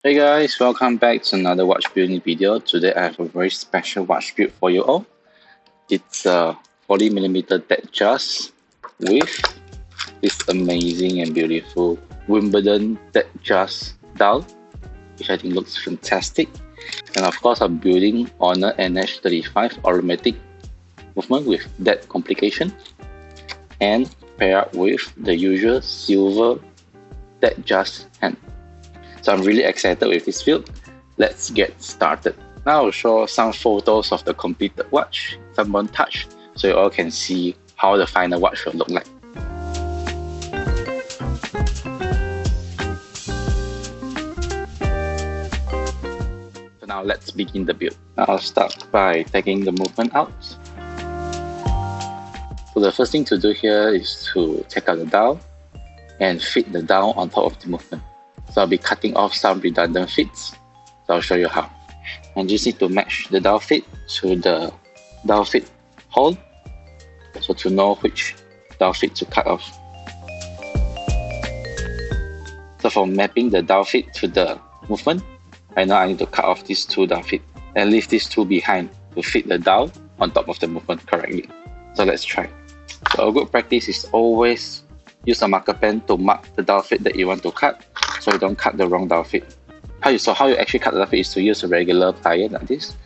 Hey guys, welcome back to another watch building video. Today I have a very special watch build for you all. It's a 40mm Datejust with this amazing and beautiful Wimbledon Datejust dial, which I think looks fantastic. And of course I'm building on a NH35 automatic movement with that complication and pair up with the usual silver Datejust hand. So I'm really excited with this build. Let's get started. Now I'll show some photos of the completed watch, some montage, so you all can see how the final watch will look like. So now let's begin the build. I'll start by taking the movement out. So the first thing to do here is to take out the dial and fit the dial on top of the movement. So I'll be cutting off some redundant fits. So I'll show you how. And you just need to match the dial fit to the dial fit hole. So to know which dial fit to cut off. So for mapping the dial fit to the movement, I know I need to cut off these two dial fit and leave these two behind to fit the dial on top of the movement correctly. So let's try. So a good practice is always use a marker pen to mark the dial fit that you want to cut, so you don't cut the wrong dial fit. How you actually cut the dial fit is to use a regular plier like this.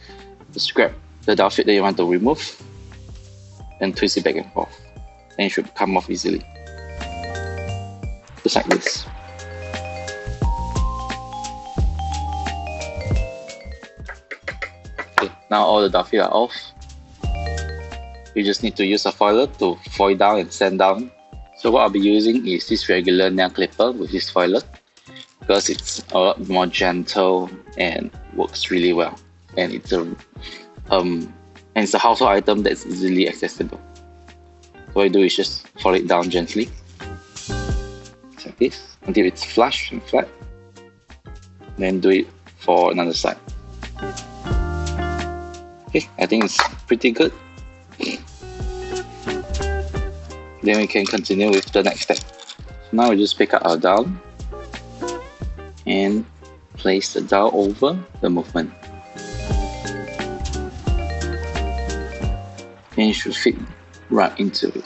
Just grab the dial fit that you want to remove and twist it back and forth. And it should come off easily. Just like this. Okay, now all the dial fit are off. You just need to use a foiler to foil down and sand down. So what I'll be using is this regular nail clipper with this foiler, because it's a lot more gentle and works really well. And it's a household item that's easily accessible. So what I do is just fold it down gently, like this, until it's flush and flat. Then do it for another side. Okay, I think it's pretty good. Then we can continue with the next step. So now we just pick up our dial and place the dial over the movement. And it should fit right into it.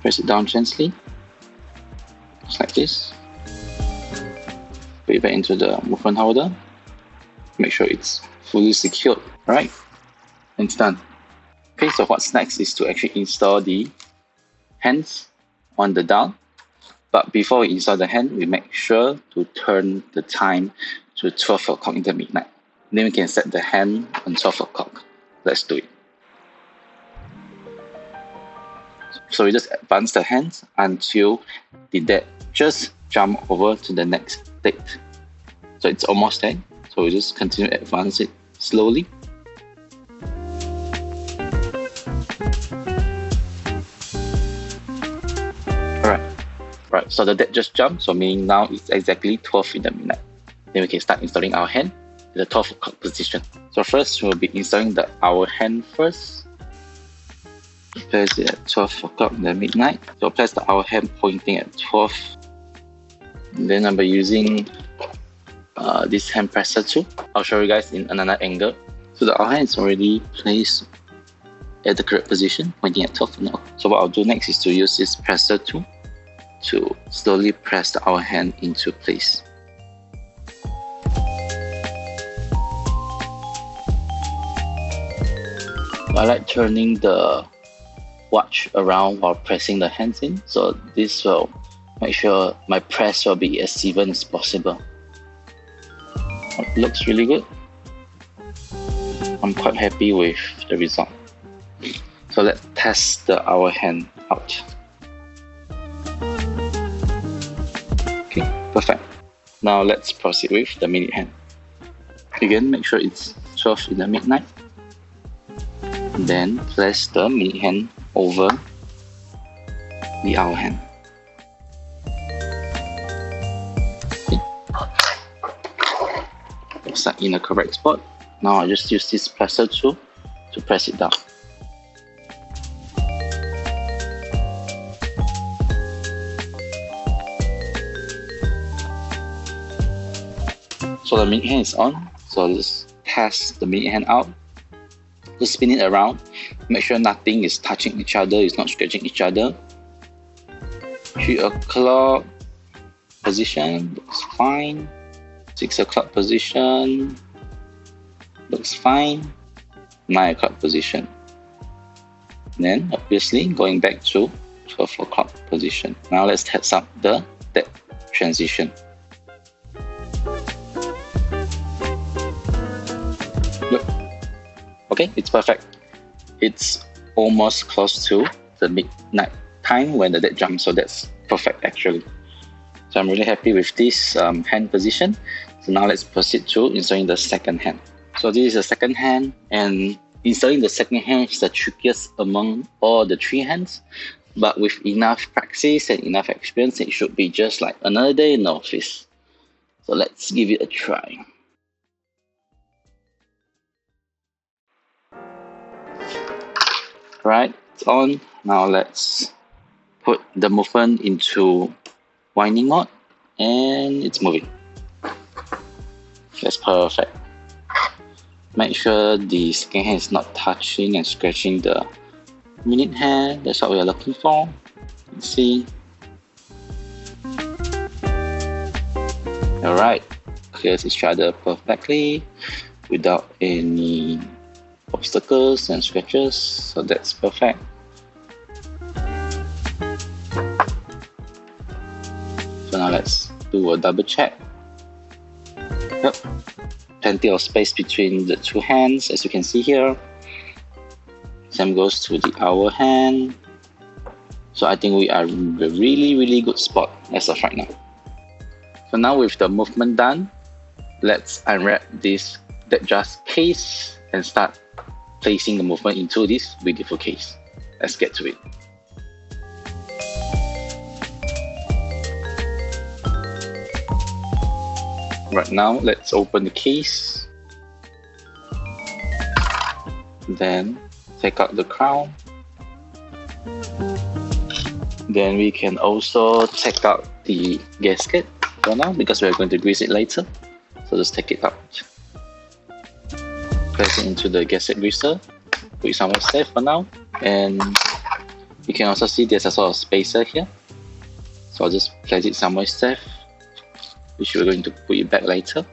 Press it down gently, just like this. Put it back into the movement holder. Make sure it's fully secured, right? And it's done. Okay, so what's next is to actually install the hands on the dial. But before we install the hand, we make sure to turn the time to 12 o'clock in the midnight. Then we can set the hand on 12 o'clock. Let's do it. So we just advance the hands until the dead just jump over to the next date. So it's almost there. So we just continue to advance it slowly. Right, so the date just jumped, so meaning now it's exactly 12 in the midnight. Then we can start installing our hand in the 12 o'clock position. So first we'll be installing the hour hand first. Place it at 12 o'clock in the midnight. So place the hour hand pointing at 12. And then I'll be using this hand presser tool. I'll show you guys in another angle. So the hour hand is already placed at the correct position, pointing at 12 now. So what I'll do next is to use this presser tool to slowly press the hour hand into place. I like turning the watch around while pressing the hands in, so this will make sure my press will be as even as possible. It looks really good. I'm quite happy with the result. So let's test the hour hand out. Okay, perfect. Now let's proceed with the minute hand. Again, make sure it's 12 in the midnight. Then place the minute hand over the hour hand. Okay. Set in the correct spot. Now I just use this presser tool to press it down. So the minute hand is on. So let's test the minute hand out. Just spin it around. Make sure nothing is touching each other, it's not scratching each other. 3 o'clock position looks fine. 6 o'clock position looks fine. 9 o'clock position. Then obviously going back to 12 o'clock position. Now let's test up the that transition. Look. Okay, it's perfect. It's almost close to the midnight time when the dead jumps, so that's perfect actually. So I'm really happy with this hand position. So now let's proceed to installing the second hand. So this is the second hand, and installing the second hand is the trickiest among all the 3 hands. But with enough practice and enough experience, it should be just like another day in the office. So let's give it a try. Right, it's on. Now let's put the movement into winding mode, and it's moving. That's perfect. Make sure the second hand is not touching and scratching the minute hand. That's what we are looking for. Let's see. Alright, clears each other perfectly without any obstacles and scratches, so that's perfect. So now let's do a double check. Yep, plenty of space between the 2 hands, as you can see here. Same goes to the hour hand. So I think we are in a really good spot as of right now. So now with the movement done, let's unwrap this Datejust case and start placing the movement into this beautiful case. Let's get to it. Right now, let's open the case. Then take out the crown. Then we can also take out the gasket for now because we're going to grease it later. So just take it out. Place it into the gasket greaser. Put it somewhere safe for now. And you can also see there's a sort of spacer here. So I'll just place it somewhere safe, which we're going to put it back later.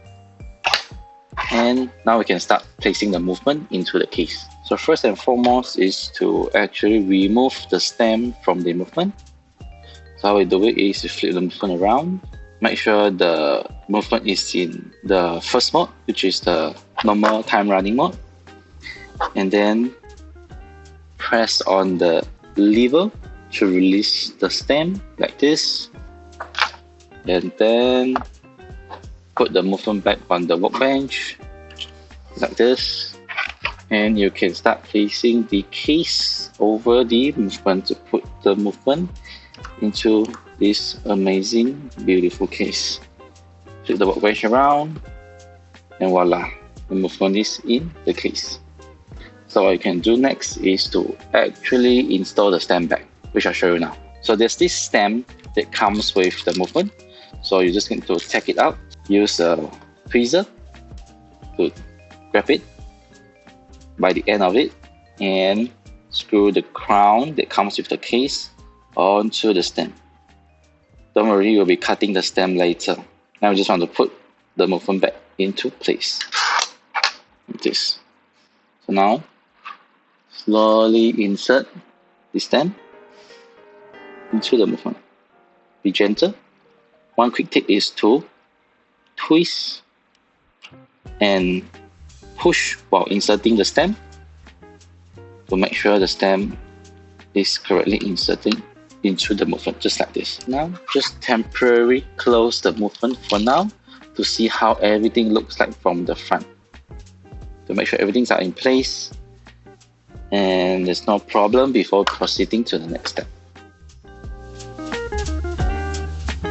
And now we can start placing the movement into the case. So first and foremost is to actually remove the stem from the movement. So how we do it is to flip the movement around. Make sure the movement is in the first mode, which is the normal time running mode. And then press on the lever to release the stem like this. And then put the movement back on the workbench like this. And you can start placing the case over the movement to put the movement into this amazing, beautiful case. Flip the workbench around, and voila, the movement is in the case. So what you can do next is to actually install the stem back, which I'll show you now. So there's this stem that comes with the movement. So you just need to take it out, use a tweezer to grab it by the end of it, and screw the crown that comes with the case onto the stem. Don't worry, we'll be cutting the stem later. Now we just want to put the movement back into place. Like this. So now, slowly insert the stem into the movement. Be gentle. One quick tip is to twist and push while inserting the stem to make sure the stem is correctly inserting into the movement, just like this. Now, just temporarily close the movement for now to see how everything looks like from the front. To make sure everything's in place and there's no problem before proceeding to the next step.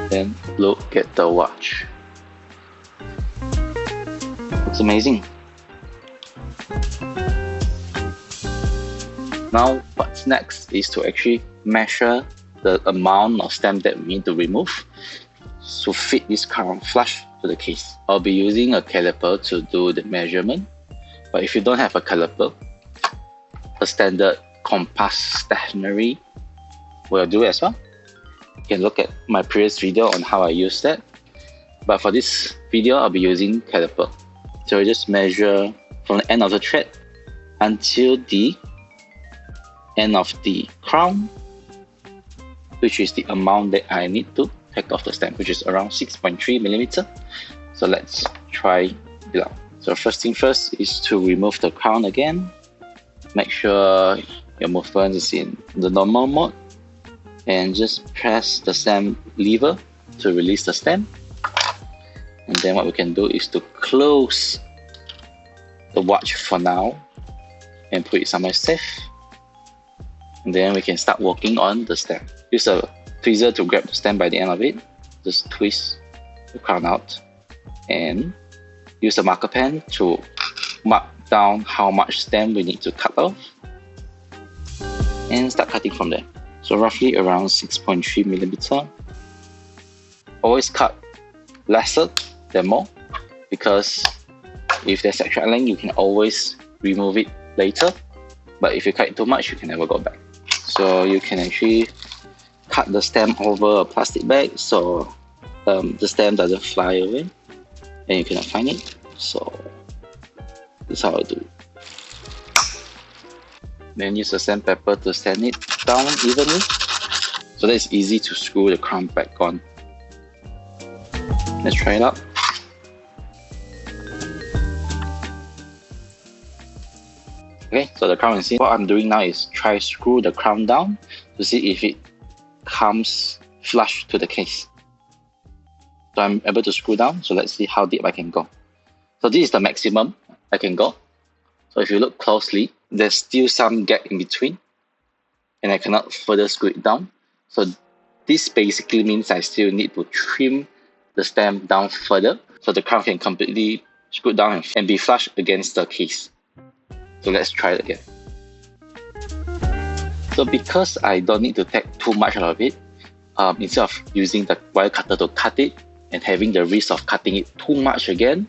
Then look at the watch. Looks amazing. Now, what's next is to actually measure the amount of stem that we need to remove to fit this crown flush to the case. I'll be using a caliper to do the measurement, but if you don't have a caliper, a standard compass stationery will do as well. You can look at my previous video on how I use that, but for this video I'll be using caliper. So I just measure from the end of the thread until the end of the crown, which is the amount that I need to take off the stem, which is around 6.3 millimeter. So let's try it out. So first thing first is to remove the crown again. Make sure your movement is in the normal mode, and just press the stem lever to release the stem. And then what we can do is to close the watch for now and put it somewhere safe. And then we can start working on the stem. Use a tweezer to grab the stem by the end of it. Just twist the crown out and use a marker pen to mark down how much stem we need to cut off and start cutting from there. So roughly around 6.3 millimeter. Always cut lesser than more, because if there's extra length you can always remove it later, but if you cut it too much you can never go back. So you can actually cut the stem over a plastic bag so the stem doesn't fly away and you cannot find it. So that's how I do it. Then use a sandpaper to sand it down evenly so that it's easy to screw the crown back on. Let's try it out. Okay, so the crown is in. What I'm doing now is try screw the crown down to see if it comes flush to the case. So I'm able to screw down, so let's see how deep I can go. So this is the maximum I can go. So if you look closely, there's still some gap in between and I cannot further screw it down. So this basically means I still need to trim the stem down further so the crown can completely screw down and be flush against the case. So let's try it again. So because I don't need to take too much out of it, instead of using the wire cutter to cut it and having the risk of cutting it too much again,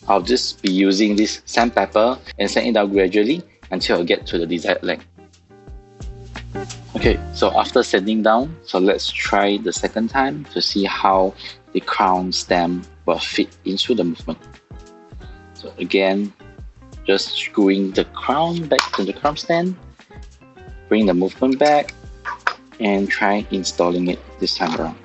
I'll just be using this sandpaper and sand it down gradually until I get to the desired length. Okay, so after sanding down, so let's try the second time to see how the crown stem will fit into the movement. So again, just screwing the crown back to the crown stand, bring the movement back, and try installing it this time around.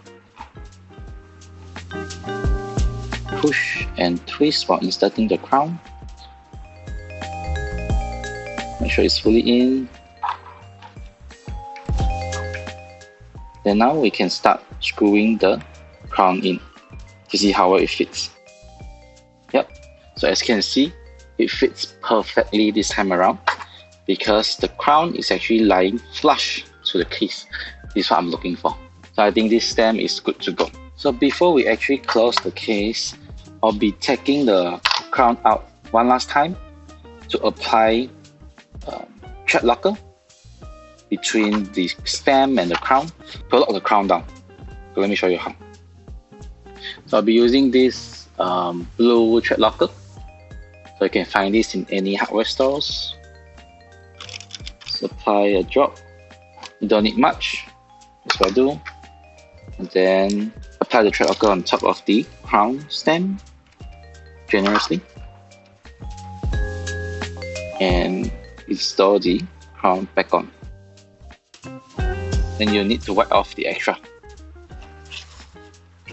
Push and twist while inserting the crown. Make sure it's fully in. Then now we can start screwing the crown in to see how well it fits. Yep, so as you can see, it fits perfectly this time around because the crown is actually lying flush to the case. This is what I'm looking for. So I think this stem is good to go. So before we actually close the case, I'll be taking the crown out one last time to apply thread locker between the stem and the crown to lock the crown down. So let me show you how. So I'll be using this blue thread locker. So you can find this in any hardware stores. Just apply a drop. You don't need much. That's what I do. And then apply the thread locker on top of the crown stem generously. And install the crown back on. Then you need to wipe off the extra.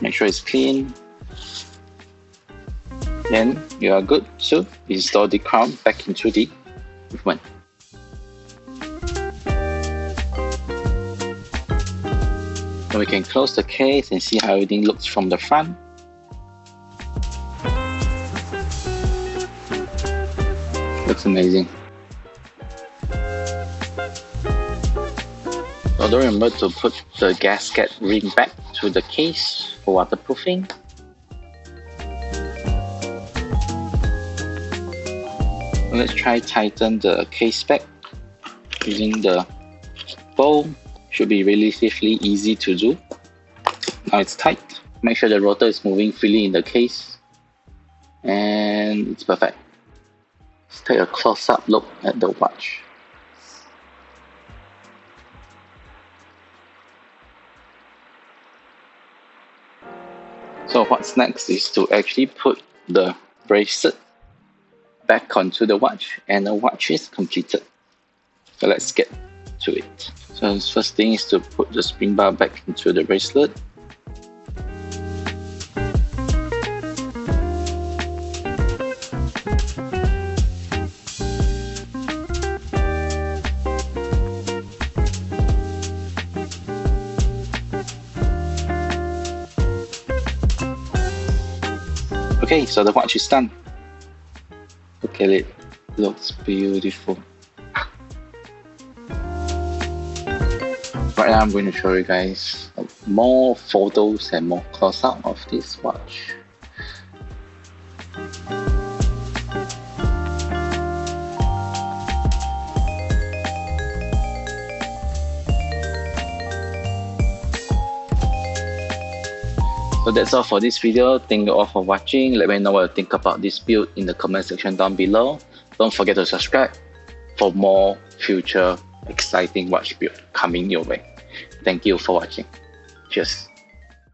Make sure it's clean. Then you are good to install the crown back into the movement. So we can close the case and see how everything looks from the front. Looks amazing. So don't remember to put the gasket ring back to the case for waterproofing. Let's try tighten the case back using the bowl. Should be relatively easy to do. Now it's tight. Make sure the rotor is moving freely in the case. and it's perfect. Let's take a close-up look at the watch. So what's next is to actually put the bracelet back onto the watch, and the watch is completed. So let's get to it. So the first thing is to put the spring bar back into the bracelet. Okay, so the watch is done. Look at it, looks beautiful. Right now I'm going to show you guys more photos and more close-up of this watch. So that's all for this video. Thank you all for watching. Let me know what you think about this build in the comment section down below. Don't forget to subscribe for more future exciting watch build coming your way. Thank you for watching. Cheers.